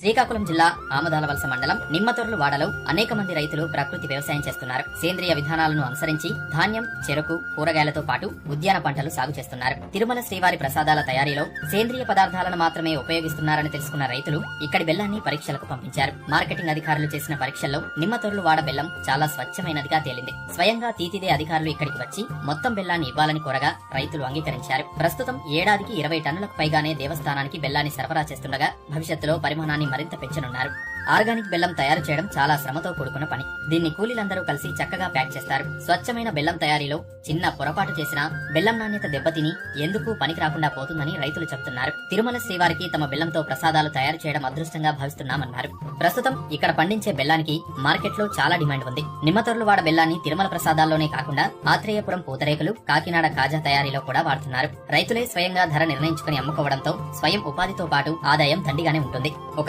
శ్రీకాకుళం జిల్లా ఆమదాలవలస మండలం నిమ్మతొర్లు వాడలో అనేక మంది రైతులు ప్రకృతి వ్యవసాయం చేస్తున్నారు. సేంద్రియ విధానాలను అనుసరించి ధాన్యం, చెరకు, కూరగాయలతో పాటు ఉద్యాన పంటలు సాగు చేస్తున్నారు. తిరుమల శ్రీవారి ప్రసాదాల తయారీలో సేంద్రియ పదార్థాలను మాత్రమే ఉపయోగిస్తున్నారని తెలుసుకున్న రైతులు ఇక్కడి బెల్లాన్ని పరీక్షలకు పంపించారు. మార్కెటింగ్ అధికారులు చేసిన పరీక్షల్లో నిమ్మతొర్లు వాడ బెల్లం చాలా స్వచ్ఛమైనదిగా తేలింది. స్వయంగా తీతిదే అధికారులు ఇక్కడికి వచ్చి మొత్తం బెల్లాన్ని ఇవ్వాలని కోరగా రైతులు అంగీకరించారు. ప్రస్తుతం ఏడాదికి 20 టన్నులకు పైగానే దేవస్థానానికి బెల్లాన్ని సరఫరా చేస్తుండగా భవిష్యత్తులో పరిమాణాన్ని మరింత పెంచనున్నారు. ఆర్గానిక్ బెల్లం తయారు చేయడం చాలా శ్రమతో కూడుకున్న పని. దీన్ని కూలీలందరూ కలిసి చక్కగా ప్యాక్ చేస్తారు. స్వచ్ఛమైన బెల్లం తయారీలో చిన్న పొరపాటు చేసినా బెల్లం నాణ్యత దెబ్బతిని ఎందుకు పనికి రాకుండా పోతుందని రైతులు చెబుతున్నారు. తిరుమల శ్రీవారికి తమ బెల్లంతో ప్రసాదాలు తయారు చేయడం అదృష్టంగా భావిస్తున్నామన్నారు. ప్రస్తుతం ఇక్కడ పండించే బెల్లానికి మార్కెట్లో చాలా డిమాండ్ ఉంది. నిమ్మతొర్లు వాడ బెల్లాన్ని తిరుమల ప్రసాదాల్లోనే కాకుండా ఆత్రేయపురం పూతరేకులు, కాకినాడ కాజా తయారీలో కూడా వాడుతున్నారు. రైతులే స్వయంగా ధర నిర్ణయించుకుని అమ్ముకోవడంతో స్వయం ఉపాధితో పాటు ఆదాయం దండిగానే ఉంటుంది.